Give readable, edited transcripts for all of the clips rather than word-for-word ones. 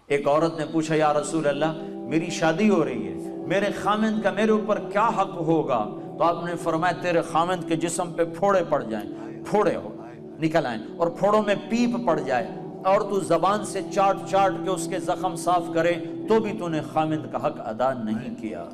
ایک عورت نے پوچھا یا رسول اللہ میری شادی ہو رہی ہے، میرے خامند کا میرے اوپر کیا حق ہوگا؟ تو آپ نے فرمایا تیرے خامند کے جسم پہ پھوڑے پڑ جائیں، پھوڑے نکل آئیں اور پھوڑوں میں پیپ پڑ جائے اور تو زبان سے چاٹ چاٹ کے اس کے زخم صاف کرے تو بھی تو نے خامند کا حق ادا نہیں کیا۔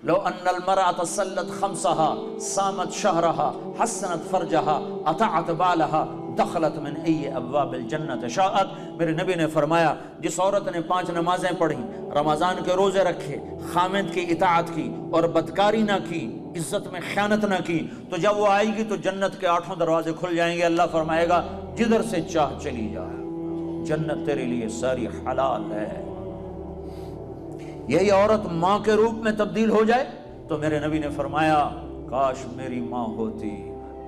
لو ان المرأة صلت خمسها صامت شهرها حسنت فرجها اطاعت بالها دخلت من ای ابواب الجنت شاءت۔ میرے نبی نے فرمایا جس عورت نے 5 نمازیں پڑھی، رمضان کے روزے رکھے، خامند کی اطاعت کی اور بدکاری نہ کی، عزت میں خیانت نہ کی، تو جب وہ آئے گی تو جنت کے 8 دروازے کھل جائیں گے۔ اللہ فرمائے گا جدھر سے چاہ چلی جا، جنت تیرے لیے ساری حلال ہے۔ یہی عورت ماں کے روپ میں تبدیل ہو جائے تو میرے نبی نے فرمایا کاش میری ماں ہوتی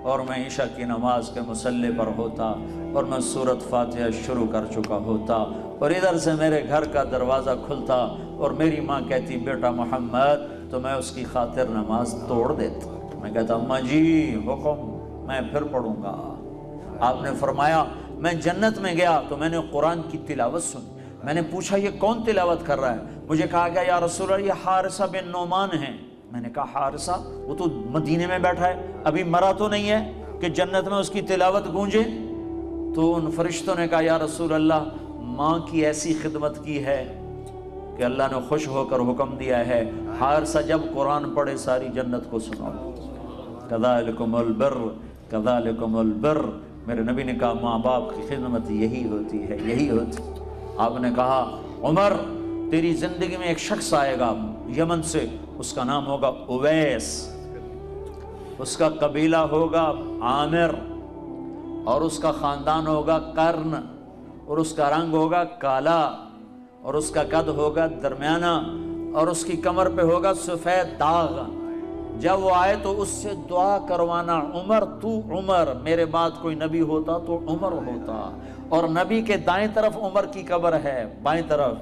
اور میں عشاء کی نماز کے مصلی پر ہوتا اور میں سورۃ فاتحہ شروع کر چکا ہوتا اور ادھر سے میرے گھر کا دروازہ کھلتا اور میری ماں کہتی بیٹا محمد، تو میں اس کی خاطر نماز توڑ دیتا، میں کہتا اماں جی حکم، میں پھر پڑھوں گا۔ آپ نے فرمایا میں جنت میں گیا تو میں نے قرآن کی تلاوت سنی، میں نے پوچھا یہ کون تلاوت کر رہا ہے؟ مجھے کہا گیا یا رسول اللہ یہ حارثہ بن نعمان ہیں۔ میں نے کہا حارثہ؟ وہ تو مدینے میں بیٹھا ہے، ابھی مرا تو نہیں ہے کہ جنت میں اس کی تلاوت گونجے؟ تو ان فرشتوں نے کہا یا رسول اللہ ماں کی ایسی خدمت کی ہے کہ اللہ نے خوش ہو کر حکم دیا ہے حارثہ جب قرآن پڑھے ساری جنت کو سناؤ۔ کذالکم البر کذالکم البر۔ میرے نبی نے کہا ماں باپ کی خدمت یہی ہوتی ہے، یہی ہوتی۔ آپ نے کہا عمر تیری زندگی میں ایک شخص آئے گا یمن سے، اس کا نام ہوگا اویس، اس کا قبیلہ ہوگا عامر اور اس کا خاندان ہوگا قرن اور اس کا رنگ ہوگا کالا اور اس کا قد ہوگا درمیانہ اور اس کی کمر پہ ہوگا سفید داغ۔ جب وہ آئے تو اس سے دعا کروانا عمر تو عمر، میرے بعد کوئی نبی ہوتا تو عمر ہوتا، اور نبی کے دائیں طرف عمر کی قبر ہے، بائیں طرف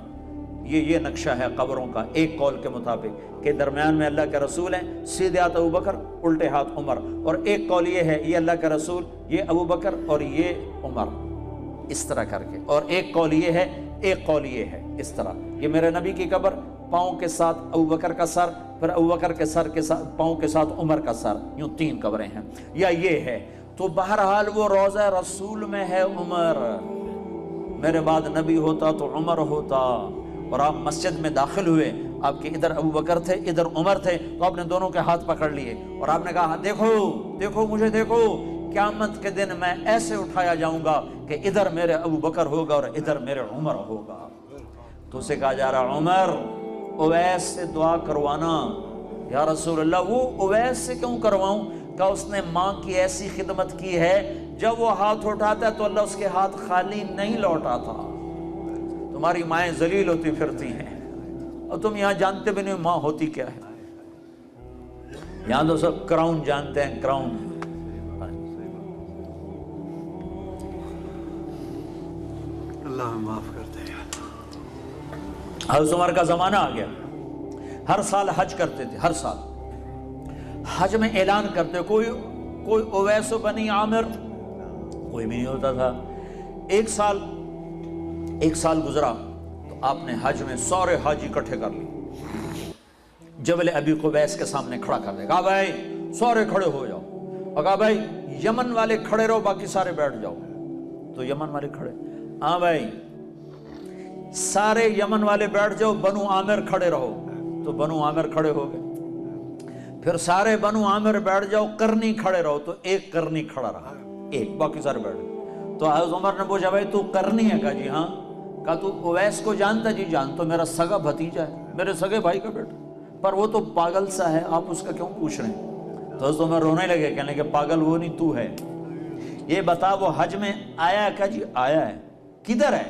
یہ نقشہ ہے قبروں کا ایک قول کے مطابق کہ درمیان میں اللہ کے رسول ہیں، سیدھے ہاتھ ابو بکر الٹے ہاتھ عمر، اور ایک قول یہ ہے یہ اللہ کے رسول، یہ ابو بکر اور یہ عمر، اس طرح کر کے، اور ایک قول یہ ہے، ایک قول یہ ہے اس طرح۔ یہ میرے نبی کی قبر، پاؤں کے ساتھ ابو بکر کا سر، پھر ابو بکر کے سر کے ساتھ پاؤں کے ساتھ عمر کا سر، یوں 3 قبریں ہیں، یا یہ ہے۔ تو بہرحال وہ روضہ رسول میں ہے عمر، میرے بعد نبی ہوتا تو عمر ہوتا۔ اور آپ مسجد میں داخل ہوئے، آپ کے ادھر ابو بکر تھے ادھر عمر تھے، تو آپ نے دونوں کے ہاتھ پکڑ لیے اور آپ نے کہا دیکھو دیکھو مجھے دیکھو، قیامت کے دن میں ایسے اٹھایا جاؤں گا کہ ادھر میرے ابو بکر ہوگا اور ادھر میرے عمر ہوگا۔ تو اسے کہا جا رہا عمر اویس سے دعا کروانا۔ یا رسول اللہ وہ اویس سے کیوں کرواؤں؟ کہ اس نے ماں کی ایسی خدمت کی ہے، جب وہ ہاتھ اٹھاتا ہے تو اللہ اس کے ہاتھ خالی نہیں لوٹاتا۔ تمہاری مائیں ذلیل ہوتی پھرتی ہیں اور تم یہاں جانتے بھی نہیں ماں ہوتی کیا ہے، یہاں تو سب کراؤن جانتے ہیں، کراؤن۔ اللہ معاف کرتے ہیں۔ حضرت عمر کا زمانہ آ گیا، ہر سال حج کرتے تھے، ہر سال حج میں اعلان کرتے، کوئی اویس بنی عامر کوئی بھی نہیں ہوتا تھا۔ ایک سال گزرا تو آپ نے حج میں سارے حاجی اکٹھے کر لیے، جبل ابی قبیس کے سامنے کھڑا کر دے، کہا بھائی سارے کھڑے ہو جاؤ، اور کہا بھائی یمن والے کھڑے رہو باقی سارے بیٹھ جاؤ۔ تو یمن والے کھڑے، ہاں بھائی سارے یمن والے بیٹھ جاؤ، بنو عامر کھڑے رہو، تو بنو عامر کھڑے ہو گئے۔ پھر سارے بنو عامر بیٹھ جاؤ، کرنی کھڑے رہو، تو ایک کرنی کھڑا رہا، ایک، باقی سارے بیٹھ گئے۔ تو حضرت عمر نے پوچھا بھائی تو کرنی ہے؟ کہا جی ہاں۔ کہا تو اویس کو جانتا؟ جی جانتا، میرا سگا بھتیجا ہے، میرے سگے بھائی کا بیٹا، پر وہ تو پاگل سا ہے، آپ اس کا کیوں پوچھ رہے ہیں؟ تو حضرت عمر رونے لگے، کہنے کہ پاگل وہ نہیں تو ہے، یہ بتا وہ حج میں آیا ہے؟ کہا جی آیا ہے، کدھر ہے؟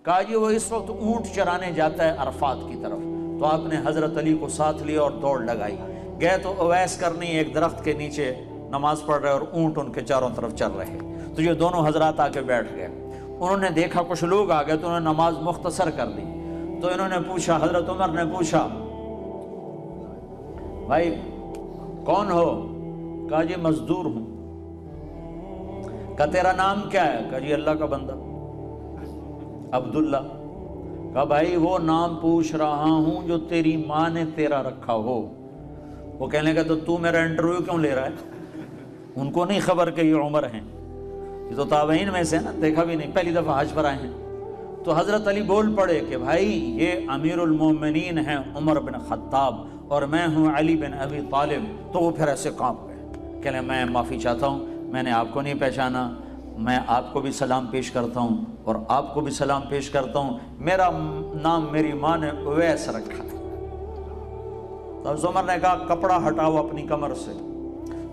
کہا جی وہ اس وقت اونٹ چرانے جاتا ہے عرفات کی طرف۔ تو آپ نے حضرت علی کو ساتھ لیا اور دوڑ لگائی، گئے تو اویس کرنی ایک درخت کے نیچے نماز پڑھ رہے اور اونٹ ان کے چاروں طرف چل رہے، تو یہ دونوں حضرات آ کے بیٹھ گئے۔ انہوں نے دیکھا کچھ لوگ آ گئے تو انہوں نے نماز مختصر کر دی، تو انہوں نے پوچھا، حضرت عمر نے پوچھا بھائی کون ہو؟ کہا جی مزدور ہوں۔ کہا تیرا نام کیا ہے؟ کہا جی اللہ کا بندہ عبداللہ۔ کہا بھائی وہ نام پوچھ رہا ہوں جو تیری ماں نے تیرا رکھا ہو۔ وہ کہنے لگا تو میرا انٹرویو کیوں لے رہا ہے؟ ان کو نہیں خبر کہ یہ عمر ہیں، یہ تو تابعین میں سے نا، دیکھا بھی نہیں، پہلی دفعہ حج پر آئے ہیں۔ تو حضرت علی بول پڑے کہ بھائی یہ امیر المومنین ہیں عمر بن خطاب اور میں ہوں علی بن ابی طالب۔ تو وہ پھر ایسے کانپ گئے، کہنے میں معافی چاہتا ہوں، میں نے آپ کو نہیں پہچانا، میں آپ کو بھی سلام پیش کرتا ہوں اور آپ کو بھی سلام پیش کرتا ہوں، میرا نام میری ماں نے اویس رکھا ہے۔ تو عمر نے کہا کپڑا ہٹاؤ اپنی کمر سے۔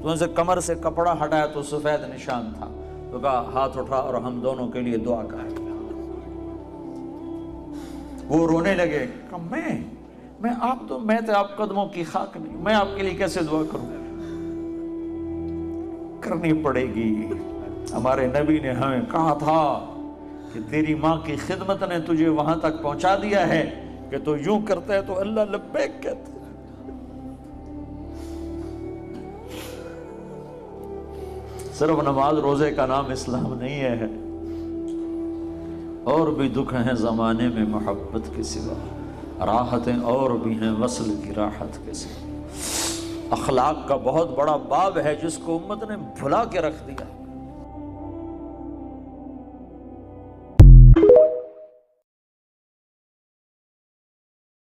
تو ان سے کمر سے کپڑا ہٹایا تو سفید نشان تھا، تو کہا ہاتھ اٹھا اور ہم دونوں کے لیے دعا کر۔ وہ رونے لگے کہ میں تو آپ قدموں کی خاک نہیں، میں آپ کے لیے کیسے دعا کروں؟ کرنی پڑے گی، ہمارے نبی نے ہمیں کہا تھا کہ تیری ماں کی خدمت نے تجھے وہاں تک پہنچا دیا ہے کہ تو یوں کرتا ہے تو اللہ لبیک کہتا ہے۔ صرف نماز روزے کا نام اسلام نہیں ہے، اور بھی دکھ ہیں زمانے میں محبت کے سوا، راحتیں اور بھی ہیں وصل کی راحت کے سوا۔ اخلاق کا بہت بڑا باب ہے جس کو امت نے بھلا کے رکھ دیا۔